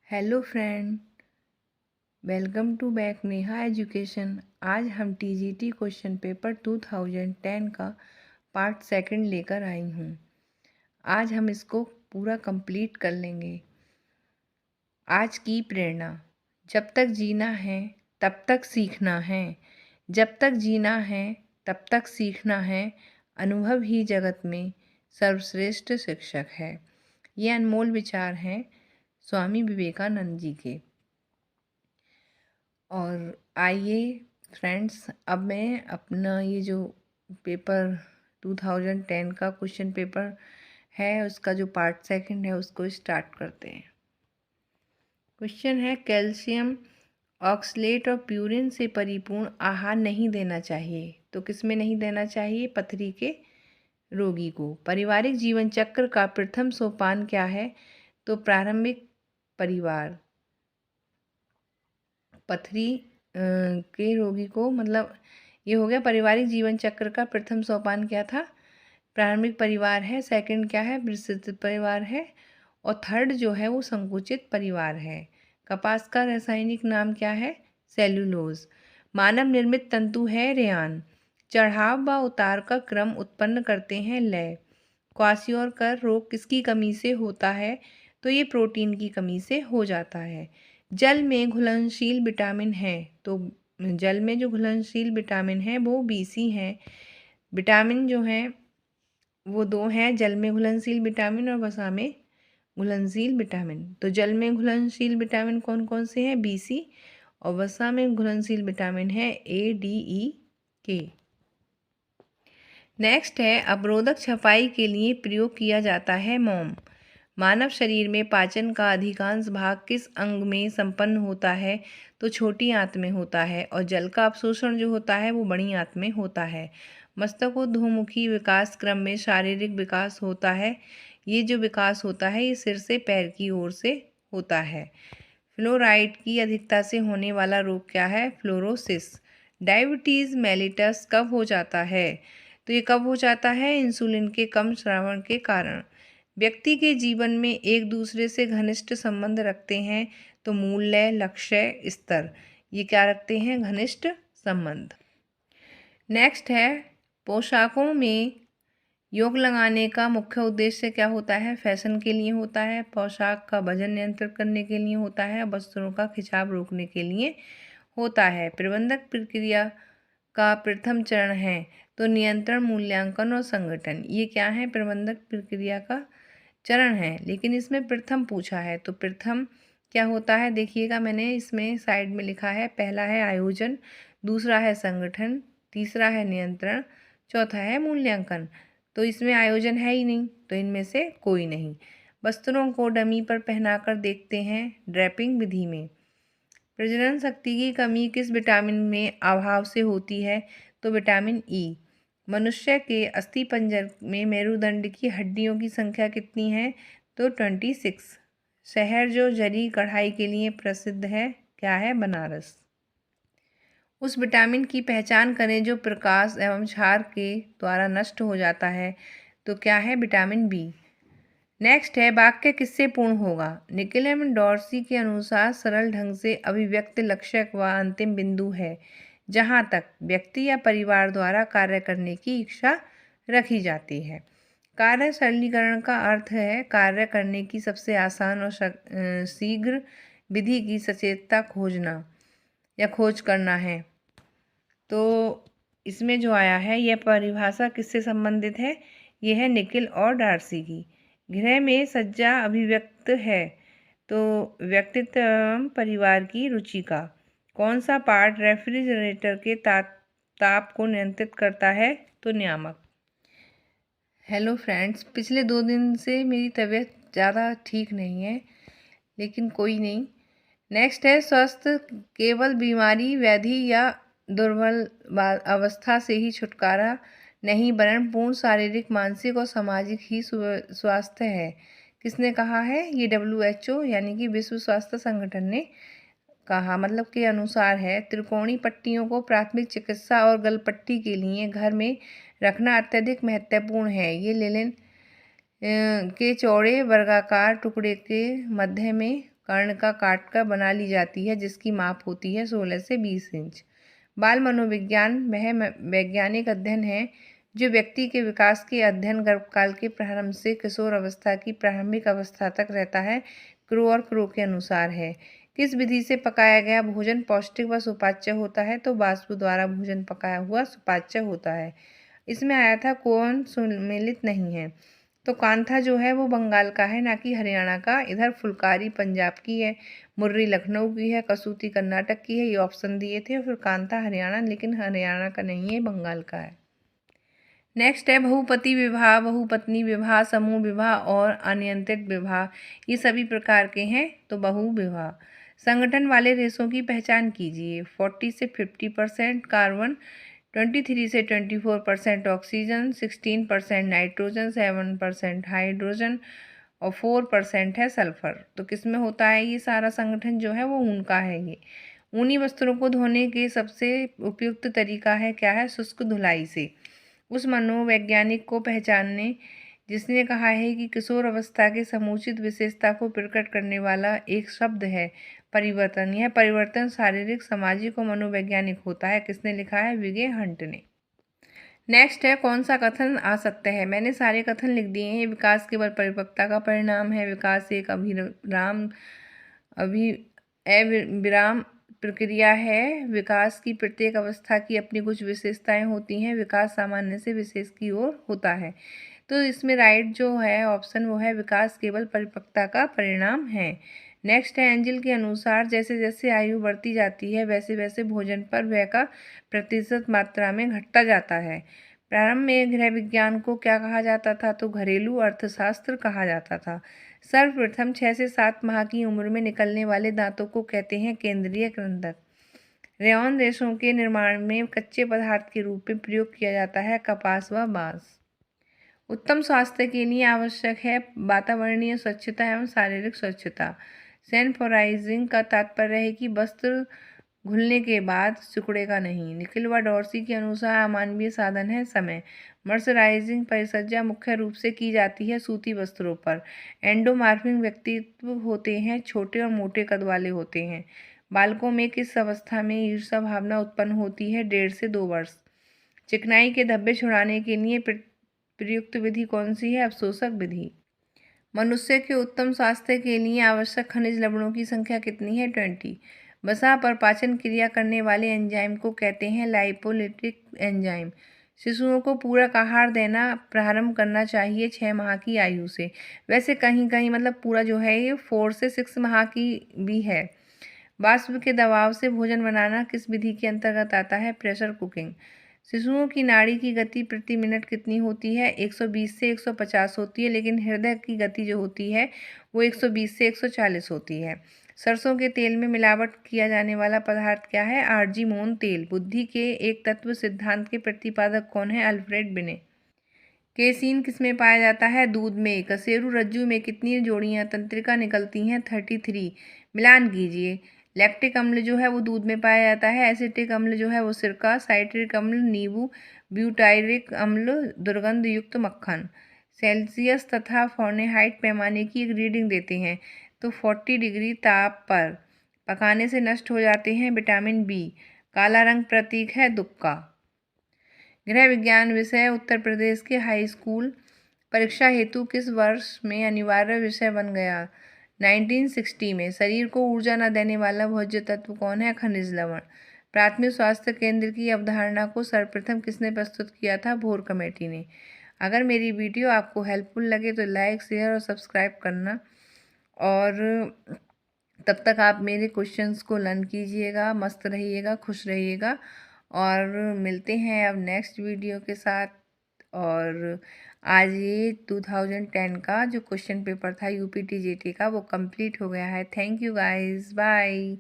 Hello friend, welcome to back Neha education. आज हम TGT question paper 2010 का पार्ट सेकंड लेकर आई हूँ। आज हम इसको पूरा कंप्लीट कर लेंगे। आज की प्रेरणा, जब तक जीना है तब तक सीखना है, जब तक जीना है तब तक सीखना है, अनुभव ही जगत में सर्वश्रेष्ठ शिक्षक है। ये अनमोल विचार हैं स्वामी विवेकानंद जी के। और आइए फ्रेंड्स, अब मैं अपना ये जो पेपर 2010 का क्वेश्चन पेपर है उसका जो पार्ट सेकंड है उसको स्टार्ट करते हैं। क्वेश्चन है, कैल्शियम ऑक्सलेट और प्यूरिन से परिपूर्ण आहार नहीं देना चाहिए। तो किस में नहीं देना चाहिए? पथरी के रोगी को। पारिवारिक जीवन चक्र का प्रथम सोपान क्या है? तो प्रारंभिक परिवार। पथरी के रोगी को, मतलब ये हो गया पारिवारिक जीवन चक्र का प्रथम सोपान क्या था? प्रारंभिक परिवार है। सेकंड क्या है? विस्तृत परिवार है। और थर्ड जो है वो संकुचित परिवार है। कपास का रासायनिक नाम क्या है? सेल्यूलोज। मानव निर्मित तंतु है रेयान। चढ़ाव व उतार का क्रम उत्पन्न करते हैं लय। क्वासियोकर रोग किसकी कमी से होता है? तो ये प्रोटीन की कमी से हो जाता है। जल में घुलनशील विटामिन है। तो जल में जो घुलनशील विटामिन है वो BC है। विटामिन जो है वो दो हैं, जल में घुलनशील विटामिन और वसा में घुलनशील विटामिन। तो जल में घुलनशील विटामिन कौन कौन से हैं? BC। और वसा में घुलनशील विटामिन है ADE, K। नेक्स्ट है, अवरोधक छपाई के लिए प्रयोग किया जाता है मोम। मानव शरीर में पाचन का अधिकांश भाग किस अंग में संपन्न होता है? तो छोटी आंत में होता है। और जल का अवशोषण जो होता है वो बड़ी आंत में होता है। मस्तकोद्यमुखी विकास क्रम में शारीरिक विकास होता है। ये जो विकास होता है ये सिर से पैर की ओर से होता है। फ्लोराइड की अधिकता से होने वाला रोग क्या है? फ्लोरोसिस। डायबिटीज़ मेलिटस कब हो जाता है? तो ये कब हो जाता है? इंसुलिन के कम श्रवण के कारण। व्यक्ति के जीवन में एक दूसरे से घनिष्ठ संबंध रखते हैं। तो मूल्य, लक्ष्य, स्तर, ये क्या रखते हैं? घनिष्ठ संबंध। नेक्स्ट है, पोशाकों में योग लगाने का मुख्य उद्देश्य क्या होता है? फैशन के लिए होता है। पोशाक का वजन नियंत्रित करने के लिए होता है। वस्त्रों का खिंचाव रोकने के लिए होता है। प्रबंधक प्रक्रिया का प्रथम चरण है। तो नियंत्रण, मूल्यांकन और संगठन, ये क्या है? प्रबंधक प्रक्रिया का चरण है। लेकिन इसमें प्रथम पूछा है, तो प्रथम क्या होता है? देखिएगा, मैंने इसमें साइड में लिखा है। पहला है आयोजन, दूसरा है संगठन, तीसरा है नियंत्रण, चौथा है मूल्यांकन। तो इसमें आयोजन है ही नहीं, तो इनमें से कोई नहीं। वस्त्रों को डमी पर पहनाकर देखते हैं ड्रैपिंग विधि में। प्रजनन शक्ति की कमी किस विटामिन में अभाव से होती है? तो विटामिन E। मनुष्य के अस्थिपंजर में मेरुदंड की हड्डियों की संख्या कितनी है? तो 26। शहर जो जरी कढ़ाई के लिए प्रसिद्ध है क्या है? बनारस। उस विटामिन की पहचान करें जो प्रकाश एवं क्षार के द्वारा नष्ट हो जाता है। तो क्या है? Vitamin B। नेक्स्ट है, वाक्य किससे पूर्ण होगा? निकिल एवं डॉर्सी के अनुसार सरल ढंग से अभिव्यक्त लक्ष्य व अंतिम बिंदु है जहाँ तक व्यक्ति या परिवार द्वारा कार्य करने की इच्छा रखी जाती है। कार्य सरलीकरण का अर्थ है कार्य करने की सबसे आसान और शीघ्र विधि की सचेतता खोजना या खोज करना है। तो इसमें जो आया है यह परिभाषा किससे संबंधित है? यह है निकिल और डार्सी की। गृह में सज्जा अभिव्यक्त है। तो व्यक्तित्व एवं परिवार की रुचि का। कौन सा पार्ट रेफ्रिजरेटर के ताप को नियंत्रित करता है? तो नियामक। हेलो फ्रेंड्स, पिछले 2 दिन से मेरी तबीयत ज़्यादा ठीक नहीं है, लेकिन कोई नहीं। नेक्स्ट है, स्वस्थ केवल बीमारी, व्याधि या दुर्बल अवस्था से ही छुटकारा नहीं, वरन पूर्ण शारीरिक, मानसिक और सामाजिक ही स्वास्थ्य है। किसने कहा है? ये WHO यानी कि विश्व स्वास्थ्य संगठन ने कहा, मतलब के अनुसार है। त्रिकोणी पट्टियों को प्राथमिक चिकित्सा और गलपट्टी के लिए घर में रखना अत्यधिक महत्वपूर्ण है। ये लिनन के चौड़े वर्गाकार टुकड़े के मध्य में कर्ण का काटकर बना ली जाती है, जिसकी माप होती है 16 से 20 इंच। बाल मनोविज्ञान वह वैज्ञानिक अध्ययन है जो व्यक्ति के विकास के अध्ययन गर्भकाल के प्रारंभ से किशोर अवस्था की प्रारंभिक अवस्था तक रहता है। क्रो और क्रो के अनुसार है। किस विधि से पकाया गया भोजन पौष्टिक व सुपाच्य होता है? तो वाष्प द्वारा भोजन पकाया हुआ सुपाच्य होता है। इसमें आया था कौन सुमेलित नहीं है? तो कांथा जो है वो बंगाल का है, ना कि हरियाणा का। इधर फुलकारी पंजाब की है, मुर्री लखनऊ की है, कसूती कर्नाटक की है। ये ऑप्शन दिए थे। और फिर कांथा हरियाणा, लेकिन हरियाणा का नहीं है, बंगाल का है। नेक्स्ट है बहुपति विवाह, बहुपत्नी विवाह, समूह विवाह और अनियंत्रित विवाह। ये सभी प्रकार के हैं। तो बहु विवाह। संगठन वाले रेशों की पहचान कीजिए। 40 से 50% कार्बन, 23 से 24% ऑक्सीजन, 16% नाइट्रोजन, 7% हाइड्रोजन और 4% है सल्फर। तो किस में होता है ये सारा संगठन जो है वो ऊन का है। ये ऊनी वस्त्रों को धोने के सबसे उपयुक्त तरीका है क्या है? शुष्क धुलाई से। उस मनोवैज्ञानिक को पहचानने जिसने कहा है कि किशोर अवस्था के समुचित विशेषता को प्रकट करने वाला एक शब्द है परिवर्तन। यह परिवर्तन शारीरिक, सामाजिक और मनोवैज्ञानिक होता है। किसने लिखा है? विगे हंट ने। नेक्स्ट है कौन सा कथन आ सकता है? मैंने सारे कथन लिख दिए हैं। विकास केवल परिपक्वता का परिणाम है। विकास एक अविराम प्रक्रिया है। विकास की प्रत्येक अवस्था की अपनी कुछ विशेषताएं होती हैं। विकास सामान्य से विशेष की ओर होता है। तो इसमें राइट जो है ऑप्शन वो है विकास केवल परिपक्वता का परिणाम है। नेक्स्ट है एंजल के अनुसार जैसे जैसे आयु बढ़ती जाती है वैसे वैसे भोजन पर व्यय का प्रतिशत मात्रा में घटता जाता है। प्रारंभ में गृह विज्ञान को क्या कहा जाता था? तो घरेलू अर्थशास्त्र कहा जाता था। सर्वप्रथम 6 से 7 माह की उम्र में निकलने वाले दांतों को कहते हैं केंद्रीय कृंतक। रेयॉन रेशों के निर्माण में कच्चे पदार्थ के रूप में प्रयोग किया जाता है कपास व बांस। उत्तम स्वास्थ्य के लिए आवश्यक है वातावरणीय स्वच्छता एवं शारीरिक स्वच्छता। सैनिटाइजिंग का तात्पर्य है कि वस्त्र घुलने के बाद सिकुड़ेगा नहीं। निखिल व डॉर्सी के अनुसार अमानवीय साधन है समय। मर्सराइजिंग परिचर्या मुख्य रूप से की जाती है सूती वस्त्रों पर। एंडोमार्फिक व्यक्तित्व होते हैं, छोटे और मोटे कद वाले होते हैं। बालकों में किस अवस्था में ईर्ष्या भावना उत्पन्न होती है? 1.5 से 2 वर्ष। चिकनाई के धब्बे छुड़ाने के लिए प्रयुक्त विधि कौन सी है? अवशोषक विधि। मनुष्य के उत्तम स्वास्थ्य के लिए आवश्यक खनिज लवणों की संख्या कितनी है? 20। वसा पर पाचन क्रिया करने वाले एंजाइम को कहते हैं लाइपोलिटिक एंजाइम। शिशुओं को पूरक आहार देना प्रारंभ करना चाहिए 6 माह की आयु से। वैसे कहीं कहीं मतलब पूरा जो है ये 4 से 6 माह की भी है। वाष्प के दबाव से भोजन बनाना किस विधि के अंतर्गत आता है? Pressure cooking. शिशुओं की नाड़ी की गति प्रति मिनट कितनी होती है? 120 से 150 होती है, लेकिन हृदय की गति जो होती है वो 120 से 140 होती है। सरसों के तेल में मिलावट किया जाने वाला पदार्थ क्या है? आर्जिमोन तेल। बुद्धि के एक तत्व सिद्धांत के प्रतिपादक कौन है? अल्फ्रेड बिने। केसीन किसमें पाया जाता है? दूध में। कशेरु रज्जु में कितनी जोड़ियां तंत्रिका निकलती हैं? 33। मिलान कीजिए। लैक्टिक अम्ल जो है वो दूध में पाया जाता है। एसिटिक अम्ल जो है वो सिरका। साइट्रिक अम्ल नींबू। ब्यूटायरिक अम्ल दुर्गंध युक्त मक्खन। सेल्सियस तथा फ़ारेनहाइट पैमाने की एक रीडिंग देते हैं। तो 40 डिग्री ताप पर पकाने से नष्ट हो जाते हैं विटामिन बी। काला रंग प्रतीक है दुख का। गृह विज्ञान विषय उत्तर प्रदेश के हाई स्कूल परीक्षा हेतु किस वर्ष में अनिवार्य विषय बन गया? 1960 में। शरीर को ऊर्जा न देने वाला भोज्य तत्व कौन है? खनिज लवण। प्राथमिक स्वास्थ्य केंद्र की अवधारणा को सर्वप्रथम किसने प्रस्तुत किया था? भोर कमेटी ने। अगर मेरी वीडियो आपको हेल्पफुल लगे तो लाइक, शेयर और सब्सक्राइब करना। और तब तक आप मेरे क्वेश्चंस को लर्न कीजिएगा। मस्त रहिएगा, खुश रहिएगा और मिलते हैं अब नेक्स्ट वीडियो के साथ। और आज ये 2010 का जो क्वेश्चन पेपर था यूपी टीजीटी का वो कंप्लीट हो गया है। Thank you guys, bye.